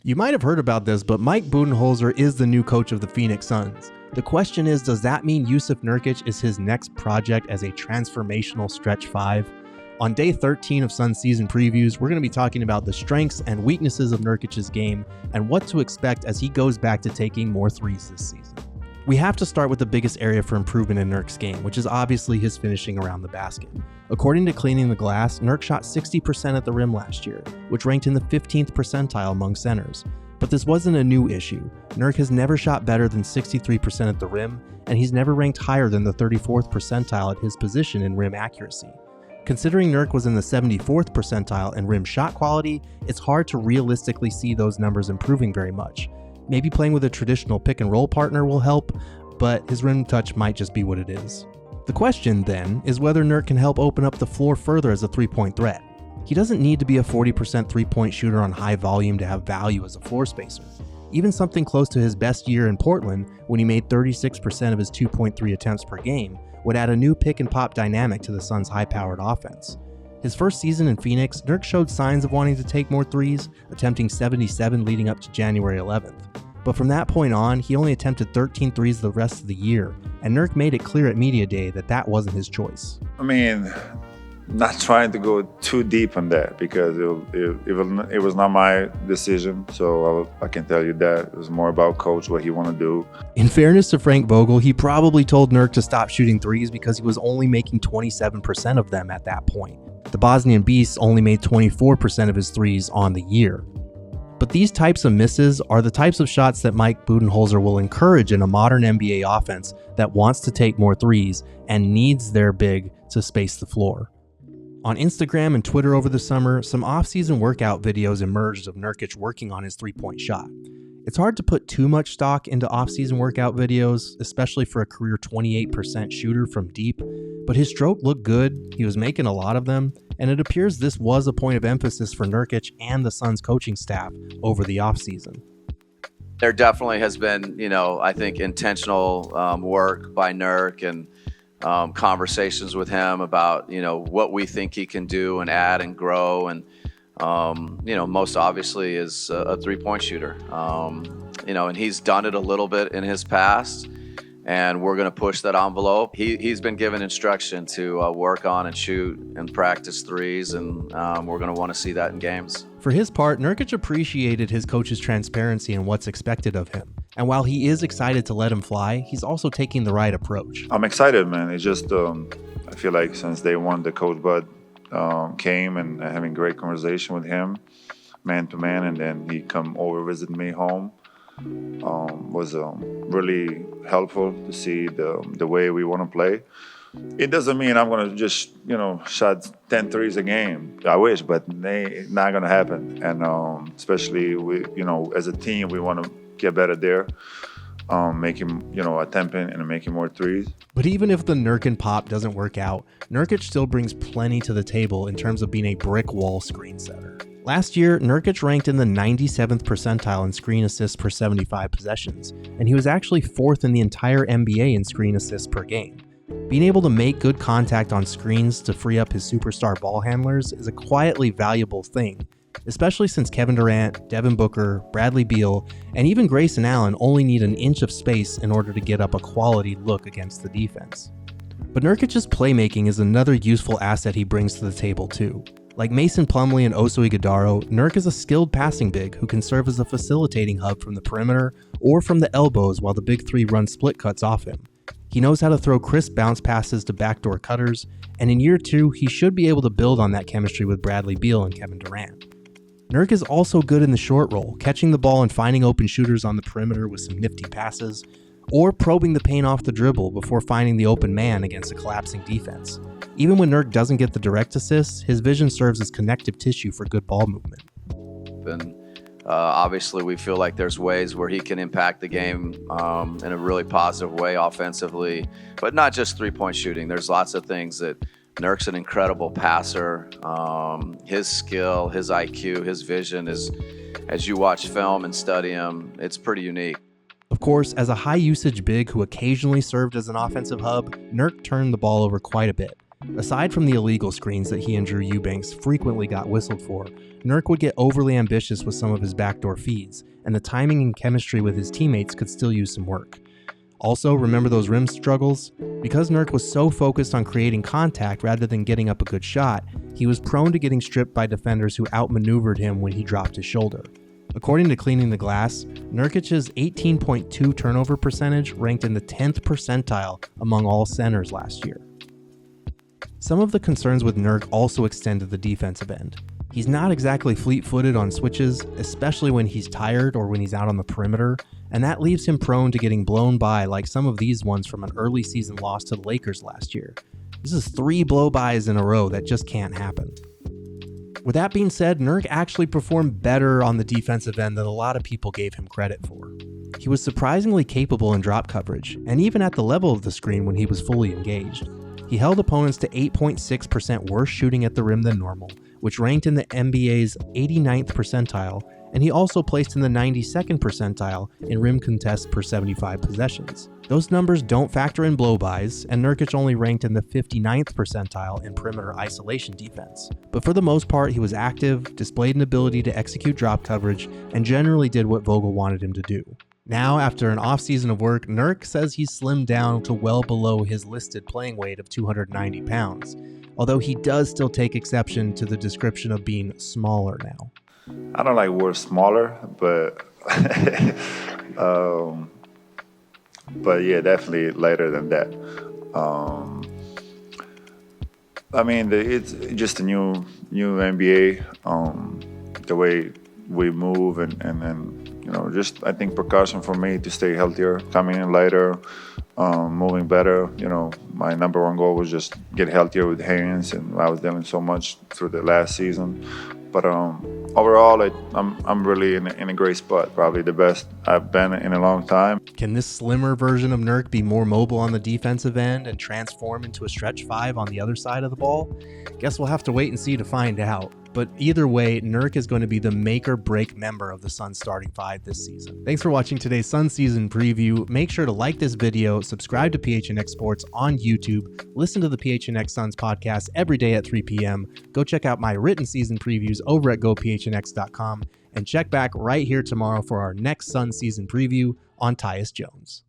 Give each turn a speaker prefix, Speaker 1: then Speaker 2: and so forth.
Speaker 1: You might have heard about this, but Mike Budenholzer is the new coach of the Phoenix Suns. The question is, does that mean Jusuf Nurkic is his next project as a transformational Stretch-5? On day 13 of Suns season previews, we're going to be talking about the strengths and weaknesses of Nurkic's game and what to expect as he goes back to taking more threes this season. We have to start with the biggest area for improvement in Nurk's game, which is obviously his finishing around the basket. According to Cleaning the Glass, Nurk shot 60% at the rim last year, which ranked in the 15th percentile among centers. But this wasn't a new issue. Nurk has never shot better than 63% at the rim, and he's never ranked higher than the 34th percentile at his position in rim accuracy. Considering Nurk was in the 74th percentile in rim shot quality, it's hard to realistically see those numbers improving very much. Maybe playing with a traditional pick and roll partner will help, but his rim touch might just be what it is. The question, then, is whether Nurk can help open up the floor further as a three-point threat. He doesn't need to be a 40% three-point shooter on high volume to have value as a floor spacer. Even something close to his best year in Portland, when he made 36% of his 2.3 attempts per game, would add a new pick-and-pop dynamic to the Suns' high-powered offense. His first season in Phoenix, Nurk showed signs of wanting to take more threes, attempting 77 leading up to January 11th. But from that point on, he only attempted 13 threes the rest of the year, and Nurk made it clear at Media Day that that wasn't his choice.
Speaker 2: I mean, not trying to go too deep on that because it was not my decision, so I can tell you that. It was more about coach, what he want to do.
Speaker 1: In fairness to Frank Vogel, he probably told Nurk to stop shooting threes because he was only making 27% of them at that point. The Bosnian Beast only made 24% of his threes on the year. But these types of misses are the types of shots that Mike Budenholzer will encourage in a modern NBA offense that wants to take more threes and needs their big to space the floor. On Instagram and Twitter over the summer, some offseason workout videos emerged of Nurkic working on his three-point shot. It's hard to put too much stock into offseason workout videos, especially for a career 28% shooter from deep, but his stroke looked good, he was making a lot of them, and it appears this was a point of emphasis for Nurkic and the Suns coaching staff over the offseason.
Speaker 3: There definitely has been, I think intentional work by Nurk and conversations with him about, what we think he can do and add and grow. And, most obviously is a three-point shooter, and he's done it a little bit in his past. And we're going to push that envelope. He's been given instruction to work on and shoot and practice threes, and we're going to want to see that in games.
Speaker 1: For his part, Nurkic appreciated his coach's transparency and what's expected of him. And while he is excited to let him fly, he's also taking the right approach.
Speaker 2: I'm excited, man. It's just, I feel like since day one, the coach Bud came and having great conversation with him, man to man, and then he come over visit me home. Was really helpful to see the way we want to play. It doesn't mean I'm going to just, shot 10 threes a game. I wish, but it's not going to happen. And especially, as a team, we want to get better there, making, attempting and making more threes.
Speaker 1: But even if the Nurk and pop doesn't work out, Nurkic still brings plenty to the table in terms of being a brick wall screen setter. Last year, Nurkic ranked in the 97th percentile in screen assists per 75 possessions, and he was actually fourth in the entire NBA in screen assists per game. Being able to make good contact on screens to free up his superstar ball handlers is a quietly valuable thing, especially since Kevin Durant, Devin Booker, Bradley Beal, and even Grayson Allen only need an inch of space in order to get up a quality look against the defense. But Nurkic's playmaking is another useful asset he brings to the table too. Like Mason Plumlee and Oso Ighodaro, Nurk is a skilled passing big who can serve as a facilitating hub from the perimeter or from the elbows while the big three run split cuts off him. He knows how to throw crisp bounce passes to backdoor cutters, and in year 2, he should be able to build on that chemistry with Bradley Beal and Kevin Durant. Nurk is also good in the short roll, catching the ball and finding open shooters on the perimeter with some nifty passes, or probing the paint off the dribble before finding the open man against a collapsing defense. Even when Nurk doesn't get the direct assists, his vision serves as connective tissue for good ball movement.
Speaker 3: And obviously we feel like there's ways where he can impact the game in a really positive way offensively, but not just three-point shooting. There's lots of things that Nurk's an incredible passer. His skill, his IQ, his vision is, as you watch film and study him, it's pretty unique.
Speaker 1: Of course, as a high-usage big who occasionally served as an offensive hub, Nurk turned the ball over quite a bit. Aside from the illegal screens that he and Drew Eubanks frequently got whistled for, Nurk would get overly ambitious with some of his backdoor feeds, and the timing and chemistry with his teammates could still use some work. Also, remember those rim struggles? Because Nurk was so focused on creating contact rather than getting up a good shot, he was prone to getting stripped by defenders who outmaneuvered him when he dropped his shoulder. According to Cleaning the Glass, Nurkic's 18.2 turnover percentage ranked in the 10th percentile among all centers last year. Some of the concerns with Nurk also extend to the defensive end. He's not exactly fleet-footed on switches, especially when he's tired or when he's out on the perimeter, and that leaves him prone to getting blown by like some of these ones from an early season loss to the Lakers last year. This is 3 blow-bys in a row that just can't happen. With that being said, Nurk actually performed better on the defensive end than a lot of people gave him credit for. He was surprisingly capable in drop coverage, and even at the level of the screen when he was fully engaged. He held opponents to 8.6% worse shooting at the rim than normal, which ranked in the NBA's 89th percentile, and he also placed in the 92nd percentile in rim contests per 75 possessions. Those numbers don't factor in blow-bys, and Nurkic only ranked in the 59th percentile in perimeter isolation defense. But for the most part, he was active, displayed an ability to execute drop coverage, and generally did what Vogel wanted him to do. Now, after an offseason of work, Nurk says he's slimmed down to well below his listed playing weight of 290 pounds, although he does still take exception to the description of being smaller now.
Speaker 2: I don't like word smaller, but but yeah, definitely lighter than that. I mean, it's just a new NBA. The way we move and you know, just I think precaution for me to stay healthier, coming in lighter, moving better. You know, my number one goal was just get healthier with hands, and I was doing so much through the last season. But overall, I'm really in a great spot, probably the best I've been in a long time.
Speaker 1: Can this slimmer version of Nurk be more mobile on the defensive end and transform into a stretch-5 on the other side of the ball? Guess we'll have to wait and see to find out. But either way, Nurk is going to be the make-or-break member of the Suns starting 5 this season. Thanks for watching today's Suns season preview. Make sure to like this video, subscribe to PHNX Sports on YouTube, listen to the PHNX Suns podcast every day at 3 p.m. Go check out my written season previews over at gophnx.com, and check back right here tomorrow for our next Suns season preview on Tyus Jones.